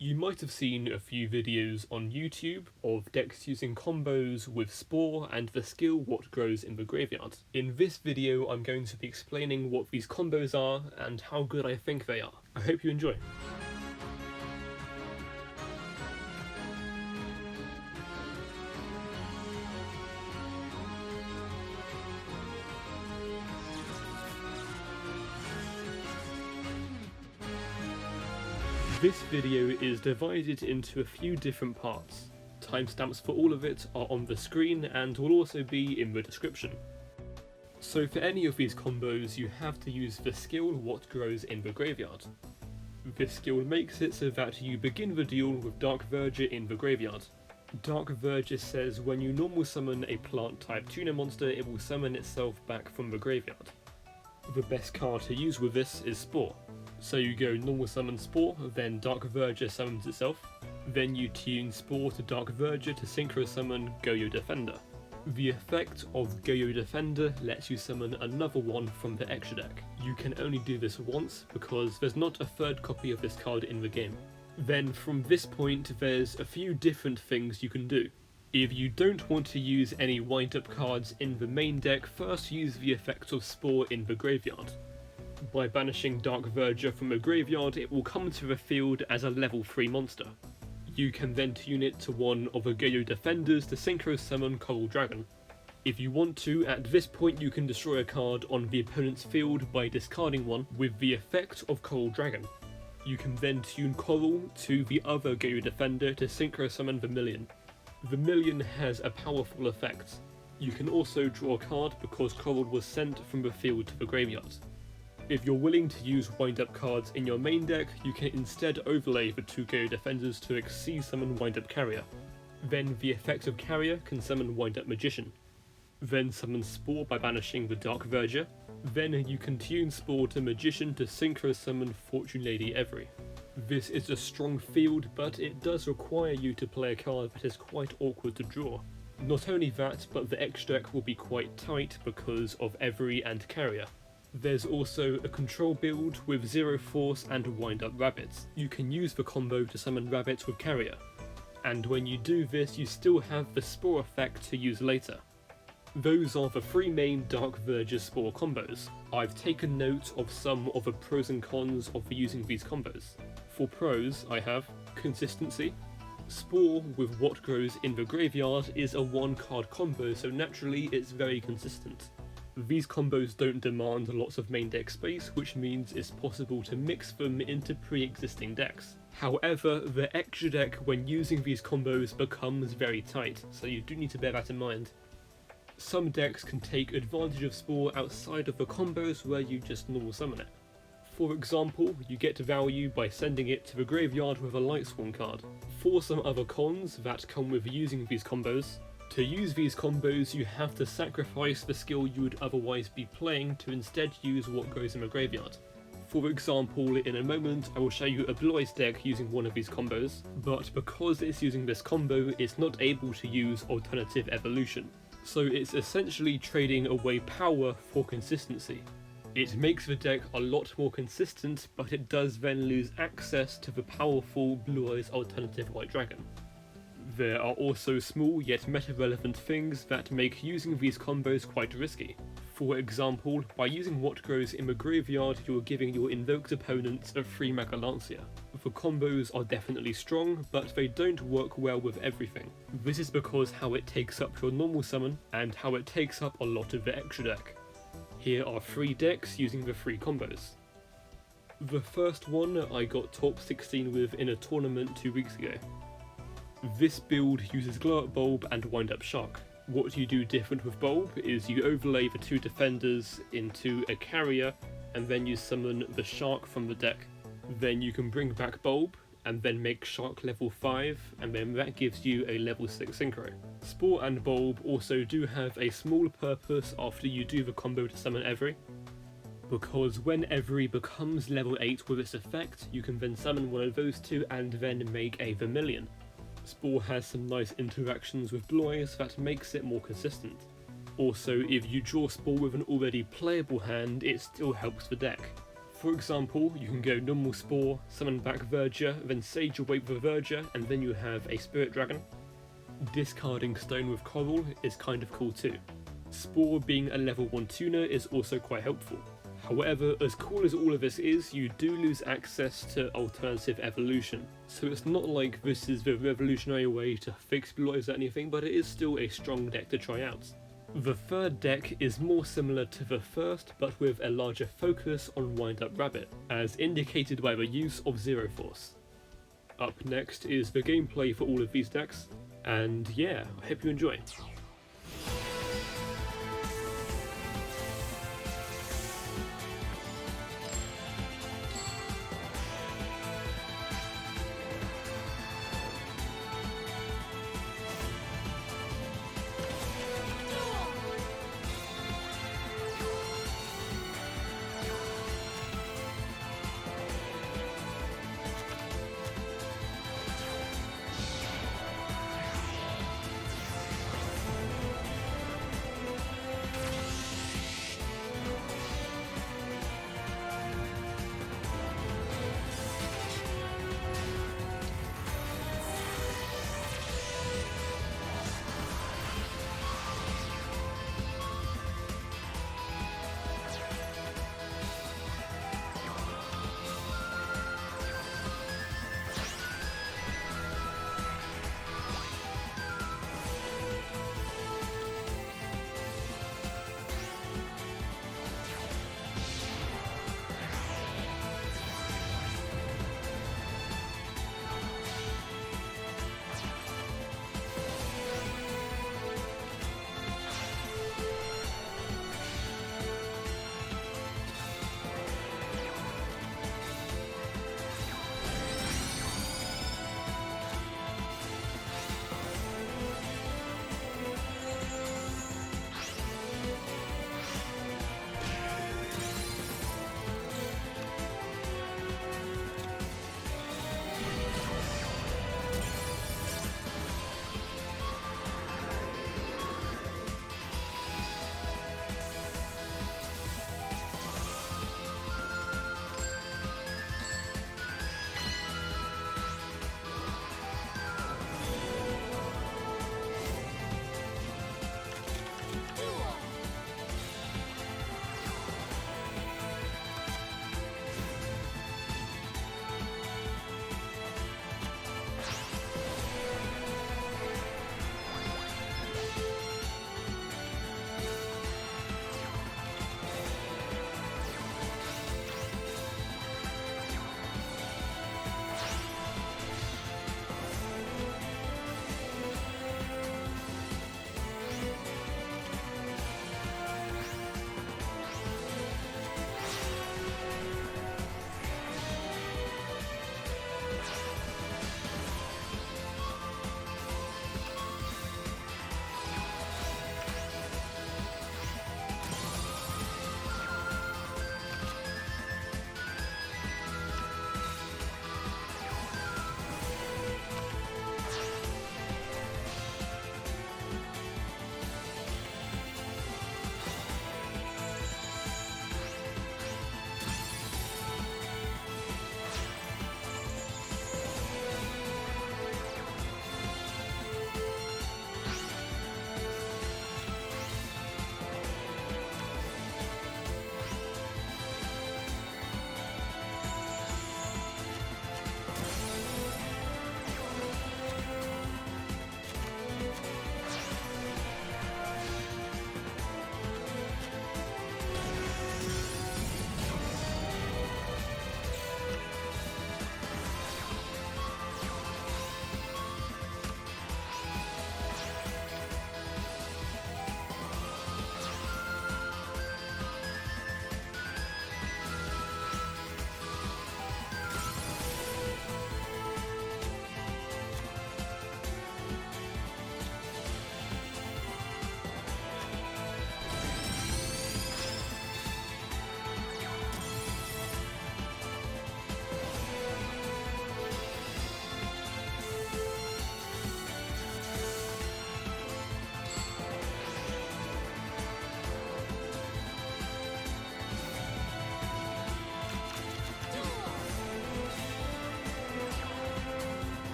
You might have seen a few videos on YouTube of decks using combos with Spore and the skill What Grows in the Graveyard. In this video I'm going to be explaining what these combos are and how good I think they are. I hope you enjoy. This video is divided into a few different parts. Timestamps for all of it are on the screen and will also be in the description. So for any of these combos you have to use the skill What Grows in the Graveyard. This skill makes it so that you begin the duel with Dark Verger in the graveyard. Dark Verger says when you normal summon a plant type tuner monster it will summon itself back from the graveyard. The best card to use with this is Spore. So you go normal summon Spore, then Dark Verger summons itself, then you tune Spore to Dark Verger to synchro summon Goyo Defender. The effect of Goyo Defender lets you summon another one from the extra deck. You can only do this once because there's not a third copy of this card in the game. Then from this point there's a few different things you can do. If you don't want to use any wind-up cards in the main deck, first use the effect of Spore in the graveyard. By banishing Dark Verger from the graveyard, it will come to the field as a level 3 monster. You can then tune it to one of the Goyo Defenders to synchro summon Coral Dragon. If you want to, at this point you can destroy a card on the opponent's field by discarding one with the effect of Coral Dragon. You can then tune Coral to the other Goyo Defender to synchro summon Vermilion. Vermilion has a powerful effect. You can also draw a card because Coral was sent from the field to the graveyard. If you're willing to use wind-up cards in your main deck, you can instead overlay the two Goyo Defenders to Xyz summon Wind-Up Carrier. Then the effect of Carrier can summon Wind-Up Magician. Then summon Spore by banishing the Dark Verger. Then you can tune Spore to Magician to synchro summon Fortune Lady Every. This is a strong field, but it does require you to play a card that is quite awkward to draw. Not only that, but the extra deck will be quite tight because of Every and Carrier. There's also a control build with Zero Force and Wind-Up Rabbits. You can use the combo to summon rabbits with Carrier, and when you do this you still have the Spore effect to use later. Those are the three main Dark Verger Spore combos. I've taken note of some of the pros and cons of using these combos. For pros I have consistency. Spore with What Grows in the Graveyard is a one card combo, so naturally it's very consistent. These combos don't demand lots of main deck space, which means it's possible to mix them into pre-existing decks. However, the extra deck when using these combos becomes very tight, so you do need to bear that in mind. Some decks can take advantage of Spore outside of the combos where you just normal summon it. For example, you get value by sending it to the graveyard with a Lightsworn card. For some other cons that come with using these combos, to use these combos you have to sacrifice the skill you would otherwise be playing to instead use What Grows in the Graveyard. For example, in a moment I will show you a Blue Eyes deck using one of these combos, but because it's using this combo it's not able to use Alternative Evolution. So it's essentially trading away power for consistency. It makes the deck a lot more consistent, but it does then lose access to the powerful Blue Eyes Alternative White Dragon. There are also small yet meta-relevant things that make using these combos quite risky. For example, by using What Grows in the Graveyard you're giving your invoked opponents a free Magalancia. The combos are definitely strong, but they don't work well with everything. This is because how it takes up your normal summon, and how it takes up a lot of the extra deck. Here are 3 decks using the 3 combos. The first one I got top 16 with in a tournament 2 weeks ago. This build uses Glow Up Bulb and Wind Up Shark. What you do different with Bulb is you overlay the 2 defenders into a carrier and then you summon the Shark from the deck. Then you can bring back Bulb and then make Shark level 5 and then that gives you a level 6 synchro. Spore and Bulb also do have a small purpose after you do the combo to summon Every. Because when Every becomes level 8 with its effect, you can then summon one of those 2 and then make a Vermilion. Spore has some nice interactions with Blue Eyes that makes it more consistent. Also, if you draw Spore with an already playable hand, it still helps the deck. For example, you can go normal Spore, summon back Verger, then Sage away with a Verger, and then you have a Spirit Dragon. Discarding Stone with Coral is kind of cool too. Spore being a level 1 tuner is also quite helpful. However, as cool as all of this is, you do lose access to alternative evolution. So it's not like this is the revolutionary way to fix Blue Eyes or anything, but it is still a strong deck to try out. The third deck is more similar to the first, but with a larger focus on Wind Up Rabbit, as indicated by the use of Zero Force. Up next is the gameplay for all of these decks, and yeah, I hope you enjoy.